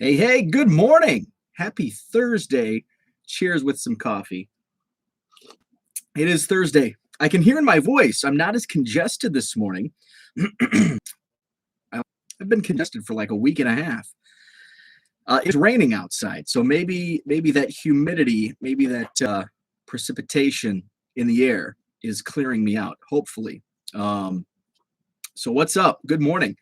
Hey, hey, good morning. Happy Thursday. Cheers with some coffee. It is Thursday. I can hear in my voice. I'm not as congested this morning. I've been congested for like a week and a half. It's raining outside, so maybe that humidity, maybe that precipitation in the air is clearing me out. Hopefully. Um, so what's up? Good morning.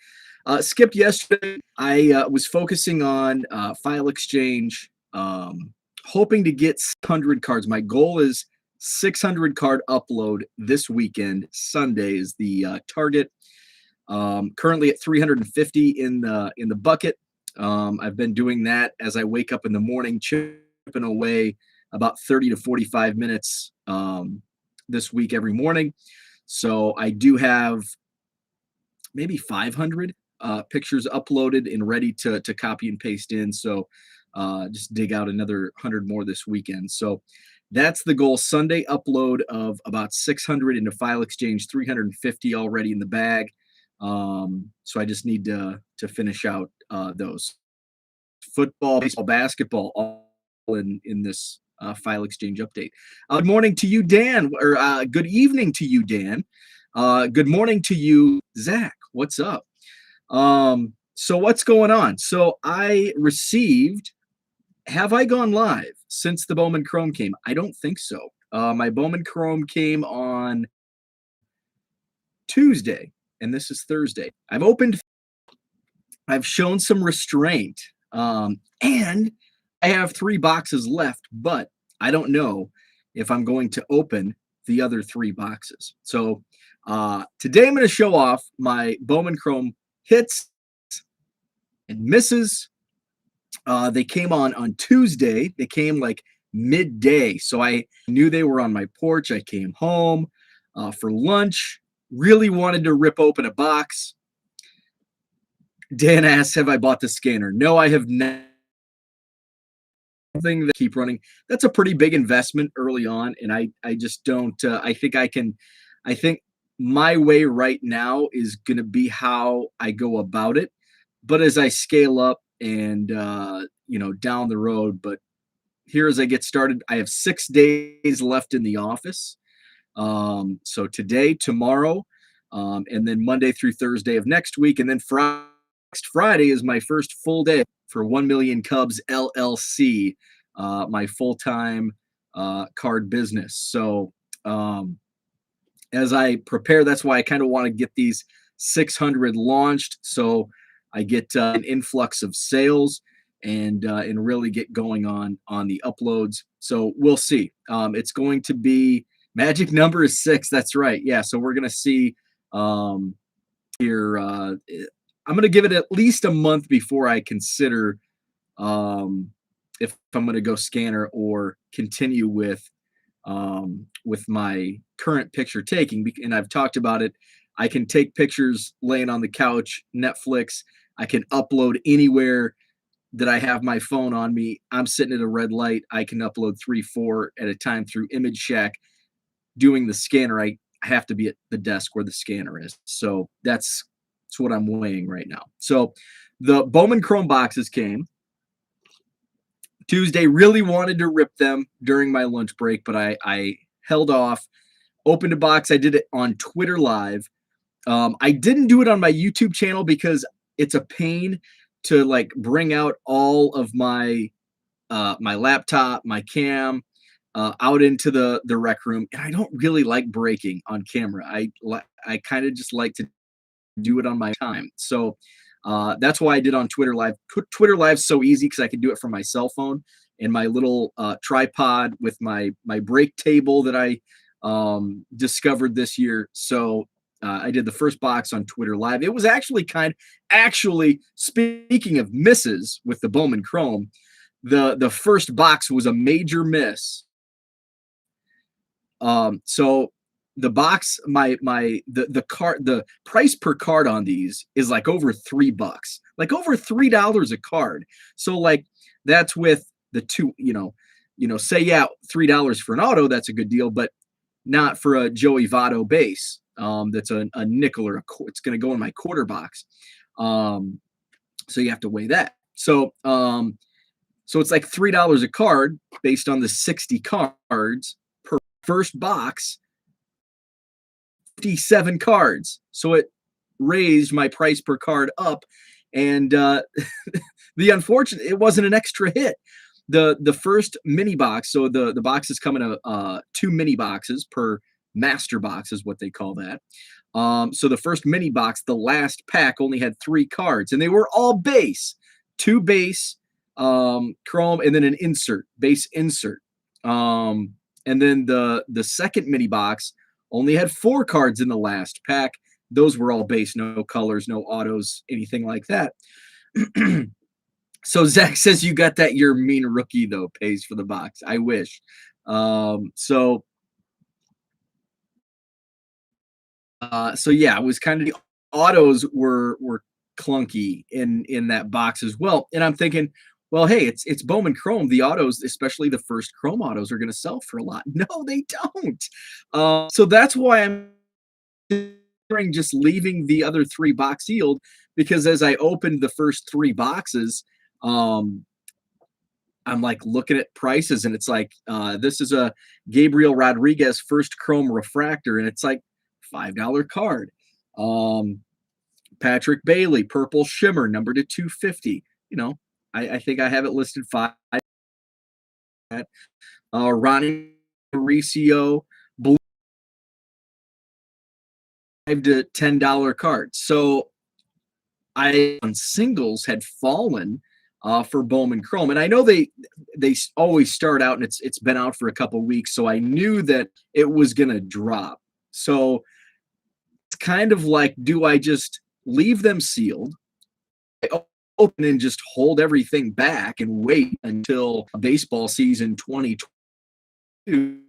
Skipped yesterday. I was focusing on file exchange, hoping to get 600 cards. My goal is 600 card upload this weekend. Sunday is the target. Currently at 350 in the bucket. I've been doing that as I wake up in the morning, chipping away about 30 to 45 minutes this week every morning. So I do have maybe 500 pictures uploaded and ready to copy and paste in. So just dig out another 100 more this weekend. So that's the goal. Sunday upload of about 600 into File Exchange, 350 already in the bag. So I just need to finish out those football, baseball, basketball, all in this File Exchange update. Good morning to you, Dan, or good evening to you, Dan. Good morning to you, Zach. What's up? So what's going on? So I received, have I gone live since the Bowman Chrome came? I don't think so. My Bowman Chrome came on Tuesday, and this is Thursday. I've shown some restraint, and I have 3 boxes left, but I don't know if I'm going to open the other 3 boxes. So today I'm going to show off my Bowman Chrome hits and misses. They came on Tuesday. They came like midday. So I knew they were on my porch. I came home for lunch, really wanted to rip open a box. Dan asks, have I bought the scanner? No, I have not. Thing that keep running. That's a pretty big investment early on. And I just don't, I think my way right now is going to be how I go about it. But as I scale up and, down the road, but here as I get started, I have 6 days left in the office. So today, tomorrow, and then Monday through Thursday of next week. And then next Friday is my first full day for 1 Million Cubs LLC, my full-time card business. So as I prepare, that's why I kind of want to get these 600 launched so I get an influx of sales and really get going on the uploads. So we'll see. It's going to be magic number is 6. That's right. Yeah. So we're going to see here. I'm going to give it at least a month before I consider if I'm going to go scanner or continue with my current picture taking. And I've talked about it. I can take pictures laying on the couch, Netflix. I can upload anywhere that I have my phone on me. I'm sitting at a red light. I can upload 3, 4 at a time through Image Shack. Doing the scanner, I have to be at the desk where the scanner is. So that's what I'm weighing right now. So the Bowman Chrome boxes came Tuesday. Really wanted to rip them during my lunch break, but I held off. Opened a box. I did it on Twitter Live. I didn't do it on my YouTube channel because it's a pain to like bring out all of my my laptop, my cam, out into the rec room, and I don't really like breaking on camera. I kind of just like to do it on my time. So that's why I did on Twitter Live. Twitter Live's so easy because I can do it from my cell phone and my little tripod with my break table that I discovered this year. So I did the first box on Twitter Live. It was actually speaking of misses with the Bowman Chrome, the first box was a major miss. So the box, the price per card on these is like over $3, like over $3 a card. So like that's with the two, say, yeah, $3 for an auto, that's a good deal, but not for a Joey Votto base. That's a nickel or it's going to go in my quarter box. So you have to weigh that. So it's like $3 a card based on the 60 cards per first box, 57 cards. So it raised my price per card up. And the unfortunate, it wasn't an extra hit. The first mini box, so the boxes come in two mini boxes per master box is what they call that. So the first mini box, the last pack only had 3 cards, and they were all base, 2 base, chrome, and then an base insert. And then the second mini box only had 4 cards in the last pack. Those were all base, no colors, no autos, anything like that. So Zach says you got that. Your mean rookie though pays for the box. I wish. So yeah, it was kind of the autos were clunky in that box as well. And I'm thinking, well, hey, it's Bowman Chrome. The autos, especially the first Chrome autos, are going to sell for a lot. No, they don't. So that's why I'm just leaving the other 3 box sealed, because as I opened the first 3 boxes, I'm like looking at prices, and it's like this is a Gabriel Rodriguez first Chrome refractor, and it's like $5 card. Patrick Bailey purple shimmer number to 250. I think I have it listed 5. Ronnie Mauricio blue $5 to $10 cards. So I on singles had fallen for Bowman Chrome, and I know they always start out, and it's been out for a couple weeks, so I knew that it was gonna drop. So it's kind of like, do I just leave them sealed, open and just hold everything back and wait until baseball season 2022?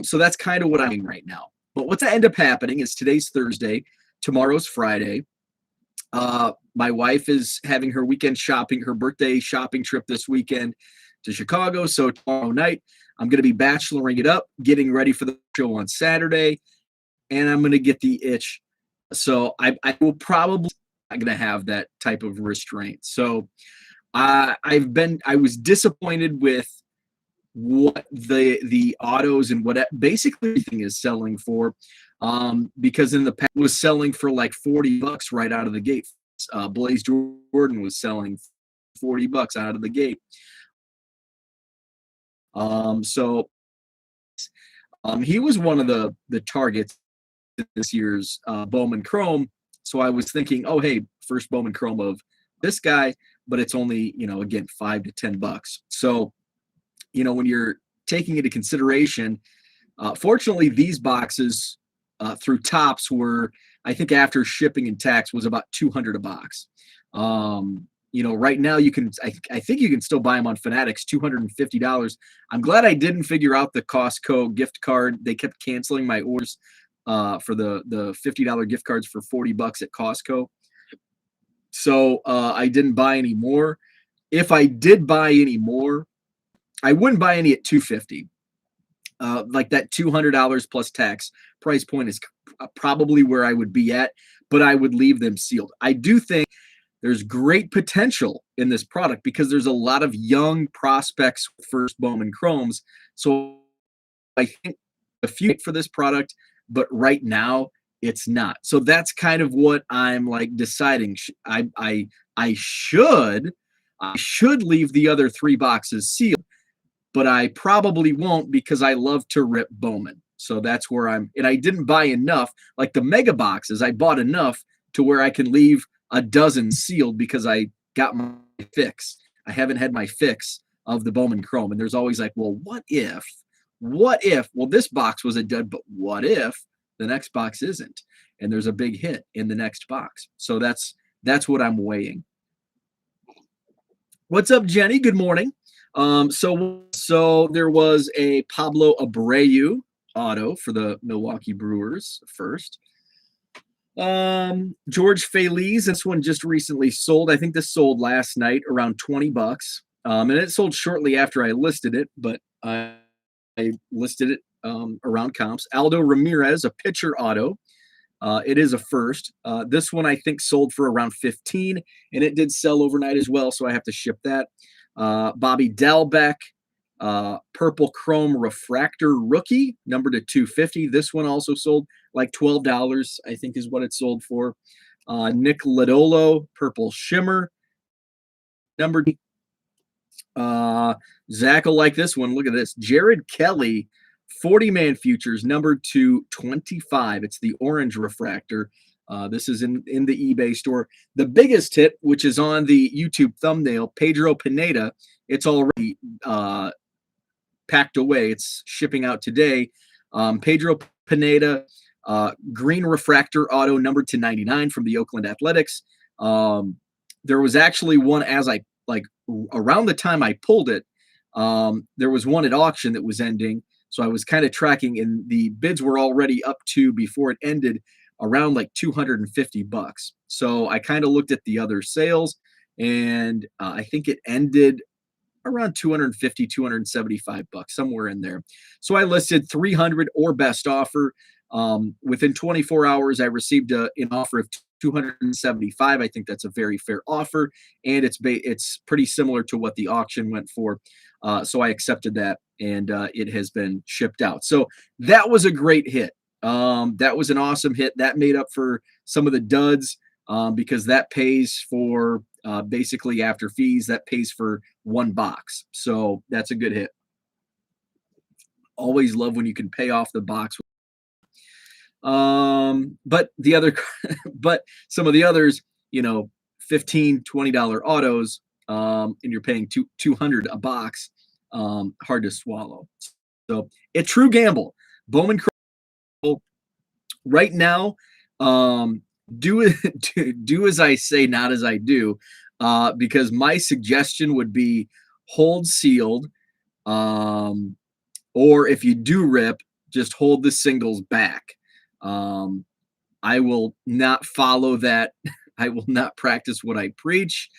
So that's kind of what I'm doing right now. But what's end up happening is today's Thursday, tomorrow's Friday. My wife is having her birthday shopping trip this weekend to Chicago. So tomorrow night, I'm going to be bacheloring it up, getting ready for the show on Saturday, and I'm going to get the itch. So I will probably not going to have that type of restraint. So I was disappointed with what the autos and what basically everything is selling for, because in the past was selling for like $40 right out of the gate. Blaze Jordan was selling $40 out of the gate. So he was one of the targets this year's Bowman Chrome. So I was thinking, oh hey, first Bowman Chrome of this guy, but it's only again $5 to $10. So when you're taking into consideration, fortunately, these boxes through Topps were, I think after shipping and tax, was about $200 a box. Right now you can, I think you can still buy them on Fanatics, $250. I'm glad I didn't figure out the Costco gift card. They kept canceling my orders for the $50 gift cards for $40 at Costco. So I didn't buy any more. If I did buy any more, I wouldn't buy any at $250. Like that $200 plus tax price point is probably where I would be at, but I would leave them sealed. I do think there's great potential in this product because there's a lot of young prospects with first Bowman Chromes. So I think a few for this product, but right now it's not. So that's kind of what I'm like deciding. I should leave the other 3 boxes sealed, but I probably won't because I love to rip Bowman. So that's where and I didn't buy enough, like the mega boxes. I bought enough to where I can leave a dozen sealed because I got my fix. I haven't had my fix of the Bowman Chrome. And there's always like, well, what if, well, this box was a dud, but what if the next box isn't? And there's a big hit in the next box. So that's what I'm weighing. What's up, Jenny? Good morning. So there was a Pablo Abreu auto for the Milwaukee Brewers first. George Feliz, this one just recently sold. I think this sold last night around $20. And it sold shortly after I listed it, but I listed it around comps. Aldo Ramirez, a pitcher auto It is a first. This one I think sold for around 15, and it did sell overnight as well, so I have to ship that. Bobby Dalbec, Purple Chrome Refractor Rookie, number to 250. This one also sold like $12, I think is what it sold for. Nick Lodolo, Purple Shimmer, number. Zach will like this one. Look at this. Jared Kelly, 40-man futures, number 225. It's the orange refractor. This is in the eBay store. The biggest hit, which is on the YouTube thumbnail, Pedro Pineda. It's already packed away. It's shipping out today. Pedro Pineda, green refractor auto, number 299 from the Oakland Athletics. There was actually one around the time I pulled it, there was one at auction that was ending. So I was kind of tracking, and the bids were already up to, before it ended, around like $250. So I kind of looked at the other sales, and I think it ended around 250, 275 bucks, somewhere in there. So I listed 300 or best offer. Within 24 hours, I received an offer of 275. I think that's a very fair offer, and it's pretty similar to what the auction went for. So I accepted that, and it has been shipped out. So that was a great hit. That was an awesome hit. That made up for some of the duds, because that pays for basically, after fees, that pays for one box. So that's a good hit. Always love when you can pay off the box. But some of the others, $15-$20 autos, and you're paying $200 a box. Hard to swallow. So a true gamble. Bowman Chrome right now. Do as I say, not as I do, because my suggestion would be hold sealed, or if you do rip, just hold the singles back. I will not follow that. I will not practice what I preach,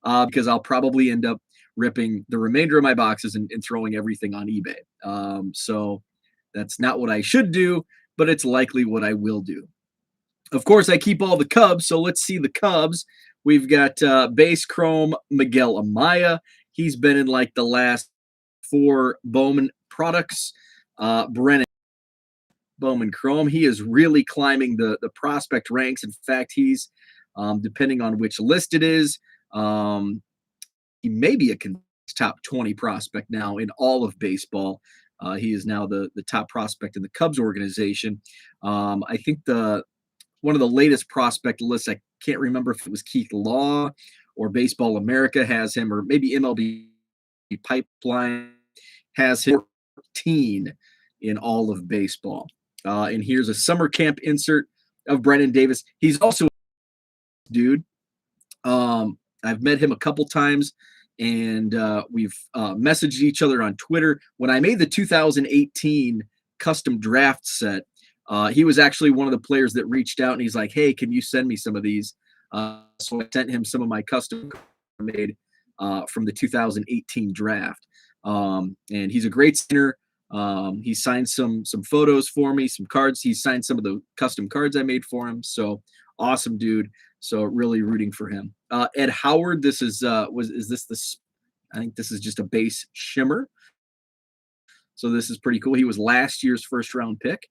because I'll probably end up ripping the remainder of my boxes and throwing everything on eBay. So that's not what I should do, but it's likely what I will do. Of course, I keep all the Cubs, so let's see the Cubs. We've got base chrome Miguel Amaya. He's been in like the last 4 Bowman products. Brennan Bowman Chrome. He is really climbing the prospect ranks. In fact, he's, depending on which list it is, he may be a top 20 prospect now in all of baseball. He is now the top prospect in the Cubs organization. I think one of the latest prospect lists, I can't remember if it was Keith Law or Baseball America has him, or maybe MLB Pipeline has him 14 in all of baseball. And here's a summer camp insert of Brennan Davis. He's also a dude. I've met him a couple times, and we've messaged each other on Twitter. When I made the 2018 custom draft set, he was actually one of the players that reached out, and he's like, "Hey, can you send me some of these?" So I sent him some of my custom made from the 2018 draft. And he's a great signer. He signed some photos for me, some cards. He signed some of the custom cards I made for him. So awesome dude. So really rooting for him. Ed Howard, this is I think this is just a base shimmer. So this is pretty cool. He was last year's first round pick.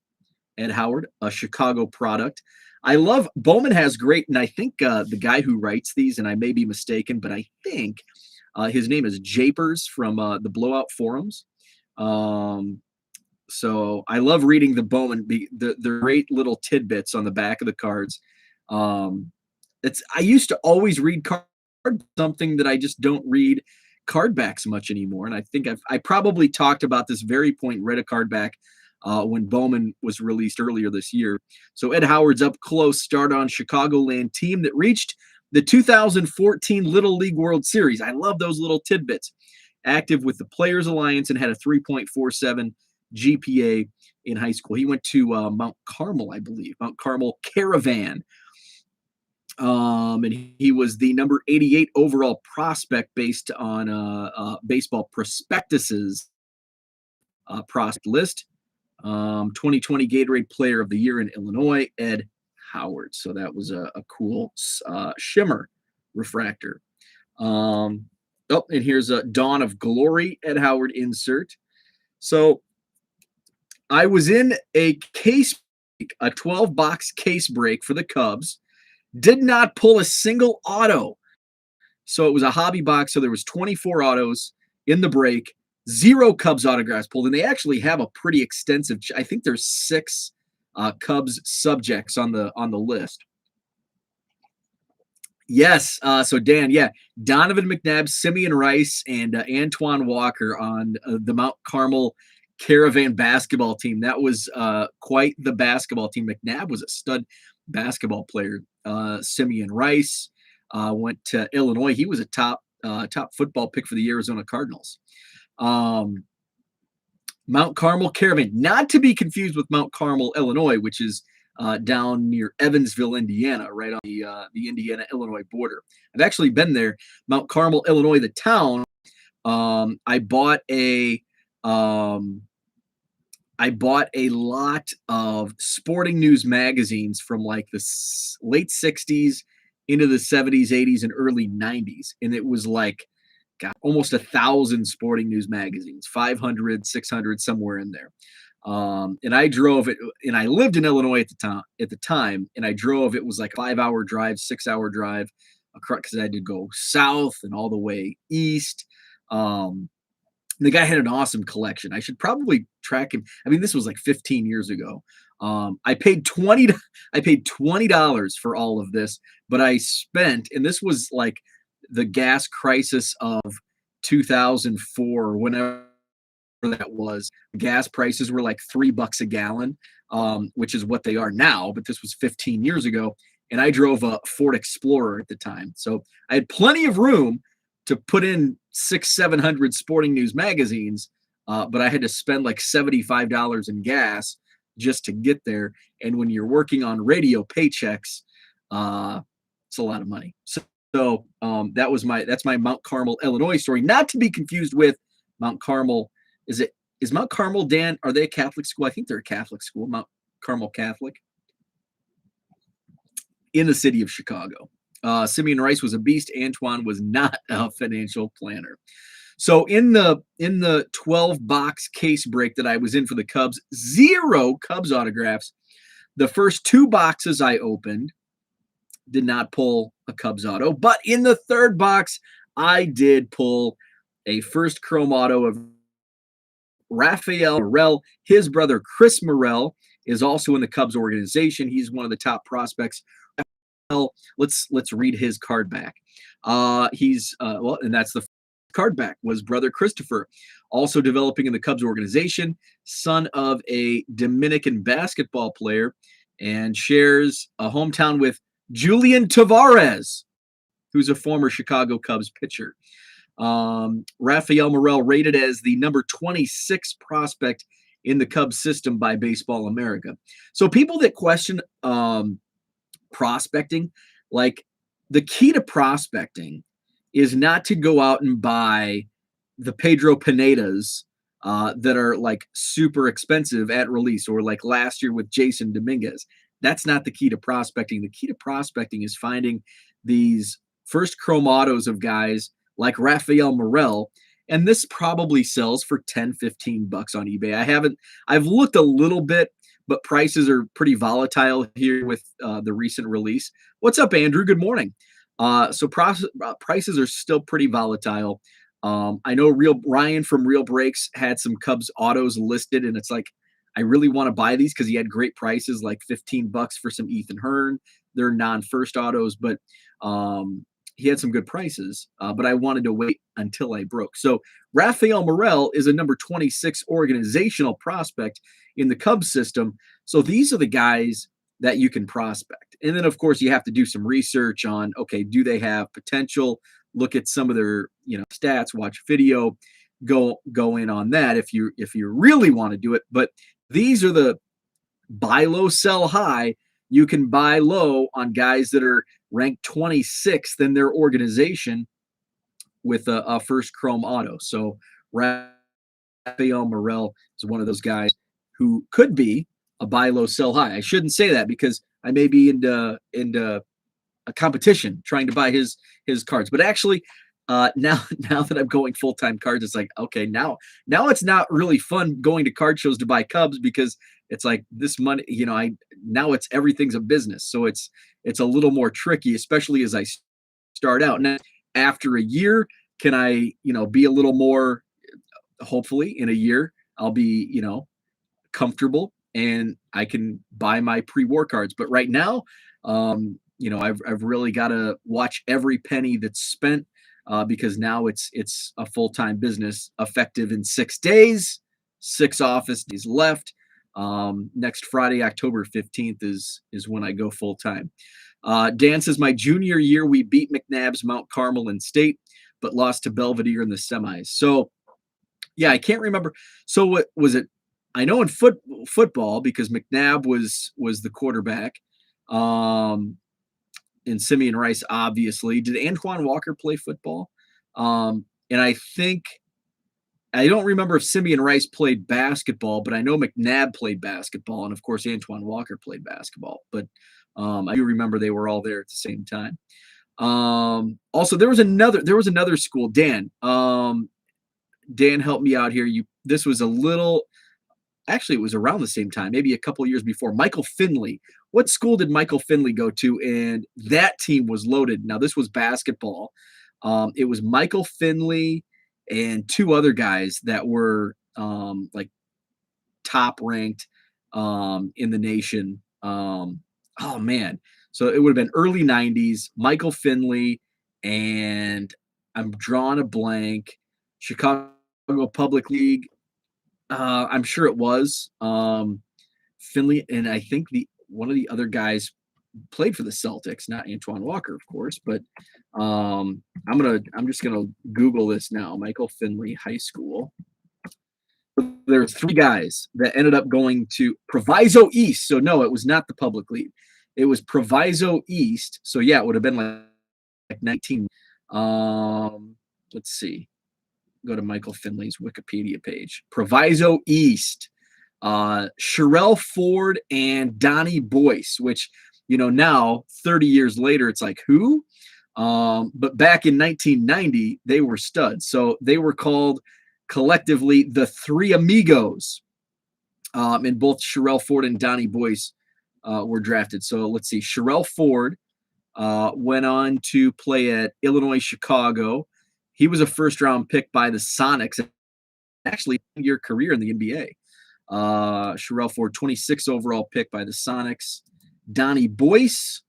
Ed Howard, a Chicago product. I love Bowman has great, and I think the guy who writes these, and I may be mistaken, but I think his name is Japers from the Blowout Forums. So I love reading the Bowman, the great little tidbits on the back of the cards. I used to always read cards, something that I just don't read card backs much anymore. And I think I probably talked about this very point, read a card back when Bowman was released earlier this year. So Ed Howard's up close, start on Chicagoland team that reached the 2014 Little League World Series. I love those little tidbits. Active with the Players Alliance and had a 3.47 GPA in high school. He went to Mount Carmel, I believe, Mount Carmel Caravan. And he was the number 88 overall prospect based on Baseball Prospectus's prospect list. 2020 Gatorade Player of the Year in Illinois, Ed Howard. So that was a cool shimmer refractor. Oh, and here's a Dawn of Glory Ed Howard insert. So I was in a case break, a 12-box case break for the Cubs. Did not pull a single auto. So it was a hobby box. So there was 24 autos in the break, 0 Cubs autographs pulled. And they actually have a pretty extensive, I think there's 6 Cubs subjects on the list. Yes. So Dan, yeah, Donovan McNabb, Simeon Rice, and Antoine Walker on the Mount Carmel Caravan basketball team. That was quite the basketball team. McNabb was a stud basketball player. Simeon Rice went to Illinois. He was a top football pick for the Arizona Cardinals. Mount Carmel Caravan, not to be confused with Mount Carmel, Illinois, which is down near Evansville, Indiana, right on the Indiana-Illinois border. I've actually been there. Mount Carmel, Illinois, the town. I bought a lot of sporting news magazines from like the late 60s into the 70s, 80s, and early 90s. And it was like, God, almost 1,000 sporting news magazines, 500, 600, somewhere in there. And I drove it, and I lived in Illinois at the time, and I drove, it was like a 5-hour drive, 6-hour drive across, because I had to go south and all the way east. The guy had an awesome collection. I should probably track him. I mean, this was like 15 years ago. I paid $20 for all of this, but I spent, and this was like the gas crisis of 2004, whenever that was. Gas prices were like $3 a gallon, which is what they are now, but this was 15 years ago. And I drove a Ford Explorer at the time. So I had plenty of room to put in 600-700 sporting news magazines, but I had to spend like $75 in gas just to get there. And when you're working on radio paychecks, it's a lot of money. So that's my Mount Carmel, Illinois story, not to be confused with Mount Carmel. Is Mount Carmel, Dan, are they a Catholic school? I think they're a Catholic school, Mount Carmel Catholic, in the city of Chicago. Simeon Rice was a beast. Antoine was not a financial planner. So in the 12-box case break that I was in for the Cubs, 0 Cubs autographs. The first 2 boxes I opened did not pull a Cubs auto, but in the 3rd box, I did pull a first chrome auto of Rafael Morel. His brother Chris Morel is also in the Cubs organization. He's one of the top prospects. Let's read his card back. And that's the card back was brother Christopher, also developing in the Cubs organization, son of a Dominican basketball player, and shares a hometown with Julian Tavares, who's a former Chicago Cubs pitcher. Rafael Morel rated as the number 26 prospect in the Cubs system by Baseball America. So people that question prospecting, like, the key to prospecting is not to go out and buy the Pedro Pinedas that are like super expensive at release, or like last year with Jason Dominguez. That's not the key to prospecting. The key to prospecting is finding these first chrome autos of guys like Rafael Morel, and this probably sells for $10-15 on eBay. I've looked a little bit, but prices are pretty volatile here with the recent release. What's up, Andrew? Good morning. So prices are still pretty volatile. I know Ryan from Real Breaks had some Cubs autos listed, and it's like, I really want to buy these because he had great prices, like $15 for some Ethan Hearn. They're non-first autos, but he had some good prices, but I wanted to wait until I broke. So Rafael Morel is a number 26 organizational prospect in the Cubs system. So these are the guys that you can prospect. And then, of course, you have to do some research on, okay, do they have potential? Look at some of their, stats, watch video, go in on that if you really want to do it. But these are the buy low, sell high. You can buy low on guys that are ranked 26th in their organization with a first chrome auto. So Rafael Morel is one of those guys who could be a buy low, sell high. I shouldn't say that because I may be into a competition trying to buy his cards. But actually, now that I'm going full time cards, it's like okay, now it's not really fun going to card shows to buy Cubs because it's like this money, I now it's everything's a business, so it's a little more tricky, especially as I start out. Now, after a year, can I be a little more? Hopefully, in a year, I'll be comfortable and I can buy my pre-war cards. But right now, I've really got to watch every penny that's spent because now it's a full-time business effective in 6 days, 6 office days left. Next Friday, October 15th is when I go full-time. Dan says, my junior year, we beat McNabb's Mount Carmel in state, but lost to Belvedere in the semis. So, yeah, I can't remember. So what was it? I know in football because McNabb was the quarterback, and Simeon Rice obviously. Did Antoine Walker play football? And I think I don't remember if Simeon Rice played basketball, but I know McNabb played basketball, and of course Antoine Walker played basketball. But I do remember they were all there at the same time. Also, there was another school. Dan, Dan, help me out here. This was a little. Actually, it was around the same time, maybe a couple years before. Michael Finley. What school did Michael Finley go to? And that team was loaded. Now, this was basketball. It was Michael Finley and 2 other guys that were like top ranked in the nation. Oh, man. So it would have been early 90s. Michael Finley and I'm drawing a blank. Chicago Public League. I'm sure it was Finley, and I think one of the other guys played for the Celtics, not Antoine Walker, of course. But I'm just gonna Google this now. Michael Finley High School. There were 3 guys that ended up going to Proviso East. So no, it was not the Public League. It was Proviso East. So yeah, it would have been like 19. Let's see. Go to Michael Finley's Wikipedia page. Proviso East, Sherelle Ford and Donnie Boyce, which, now 30 years later, it's like, who? But back in 1990, they were studs. So they were called collectively the Three Amigos. And both Sherelle Ford and Donnie Boyce were drafted. So let's see. Sherelle Ford went on to play at Illinois Chicago. He was a first-round pick by the Sonics, actually your career in the NBA. Sherelle Ford, 26 overall pick by the Sonics. Donnie Boyce,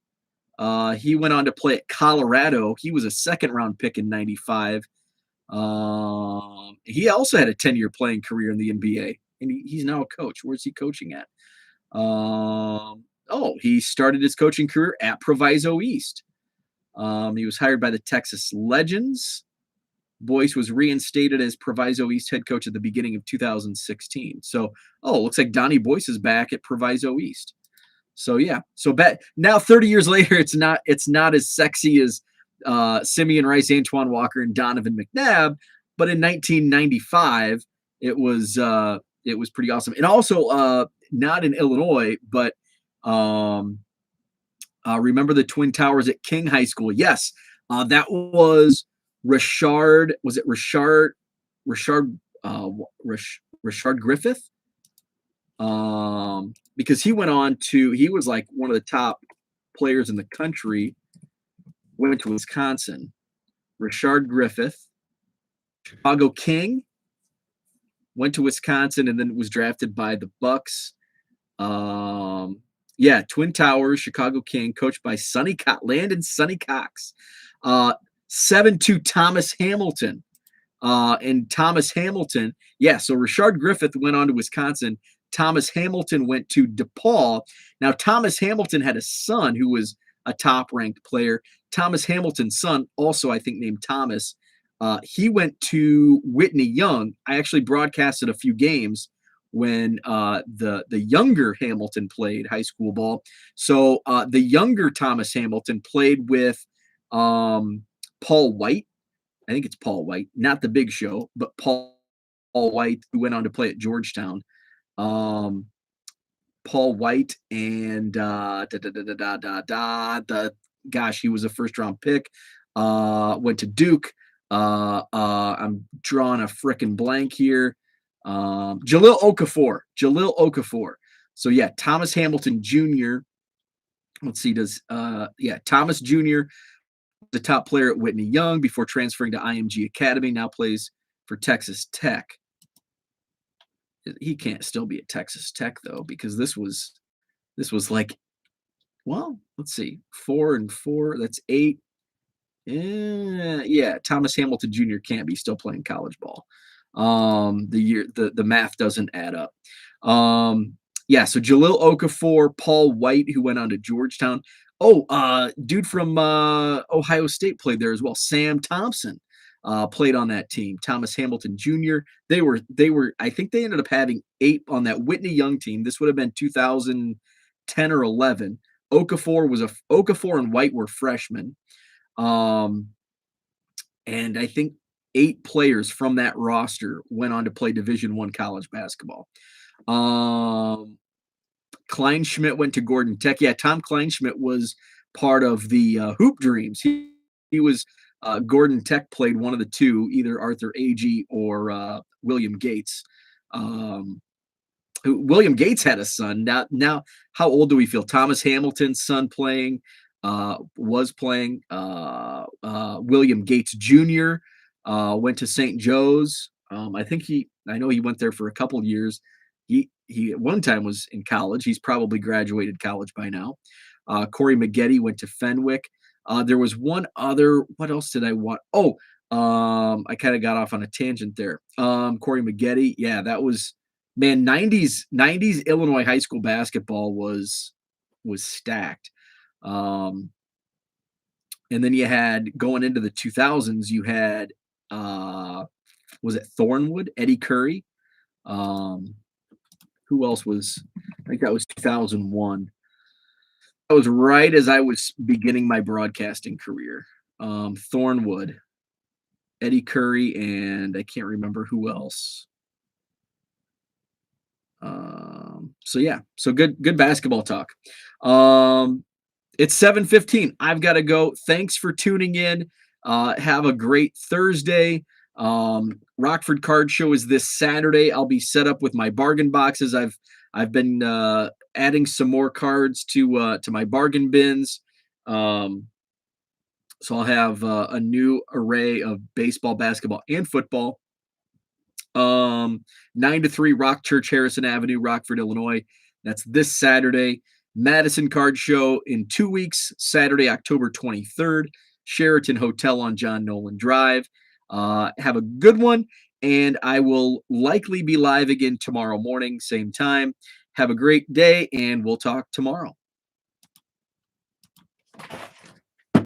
he went on to play at Colorado. He was a second-round pick in 95. He also had a 10-year playing career in the NBA, and he's now a coach. Where's he coaching at? He started his coaching career at Proviso East. He was hired by the Texas Legends. Boyce was reinstated as Proviso East head coach at the beginning of 2016. So, looks like Donnie Boyce is back at Proviso East. So yeah, now 30 years later, it's not as sexy as Simeon Rice, Antoine Walker, and Donovan McNabb, but in 1995, it was pretty awesome. And also not in Illinois, but remember the Twin Towers at King High School? Yes, that was. Rashard Griffith? Because he was like one of the top players in the country, went to Wisconsin. Rashard Griffith, Chicago King, went to Wisconsin and then was drafted by the Bucks. Twin Towers, Chicago King, coached by Landon Sonny Cox. 7-2 Thomas Hamilton. And Thomas Hamilton, so Rashard Griffith went on to Wisconsin. Thomas Hamilton went to DePaul. Now, Thomas Hamilton had a son who was a top-ranked player. Thomas Hamilton's son, also I think named Thomas, he went to Whitney Young. I actually broadcasted a few games when the younger Hamilton played high school ball. So the younger Thomas Hamilton played with Paul White. I think it's Paul White, not the Big Show, but Paul White, who went on to play at Georgetown. Um, Paul White and the gosh, he was a first round pick. Went to Duke. I'm drawing a frickin' blank here. Jalil Okafor. Jalil Okafor. So yeah, Thomas Hamilton Jr. Let's see, Thomas Jr., the top player at Whitney Young before transferring to IMG Academy, now plays for Texas Tech. He can't still be at Texas Tech though, because this was like, well, let's see, 4-4. That's 8. Yeah, Thomas Hamilton Jr. can't be still playing college ball. The math doesn't add up. Yeah, so Jalil Okafor, Paul White, who went on to Georgetown. Oh, dude from Ohio State played there as well. Sam Thompson played on that team. Thomas Hamilton Jr. They were. I think they ended up having 8 on that Whitney Young team. This would have been 2010 or 11. Okafor and White were freshmen. And I think 8 players from that roster went on to play Division I college basketball. Kleinschmidt went to Gordon Tech. Yeah, Tom Kleinschmidt was part of the Hoop Dreams. He was Gordon Tech played one of the two, either Arthur Agee or William Gates. William Gates had a son. Now, how old do we feel? Thomas Hamilton's son was playing. William Gates Jr. Went to St. Joe's. I know he went there for a couple years. He at one time was in college. He's probably graduated college by now. Corey Maggette went to Fenwick. There was one other. What else did I want? Oh, I kind of got off on a tangent there. Corey Maggette. Yeah, that was, man, 90s Illinois high school basketball was stacked. And then you had, going into the 2000s, you had was it Thornwood, Eddie Curry? Who else was? I think that was 2001. That was right as I was beginning my broadcasting career. Thornwood, Eddie Curry, and I can't remember who else. So yeah, so good basketball talk. It's 7:15. I've got to go. Thanks for tuning in. Have a great Thursday. Rockford Card Show is this Saturday. I'll be set up with my bargain boxes. I've been adding some more cards to my bargain bins. So I'll have a new array of baseball, basketball, and football. 9 to 3, Rock Church, Harrison Avenue, Rockford, Illinois. That's this Saturday. Madison Card Show in 2 weeks, Saturday, October 23rd, Sheraton Hotel on John Nolan Drive. Have a good one, and I will likely be live again tomorrow morning, same time. Have a great day, and we'll talk tomorrow.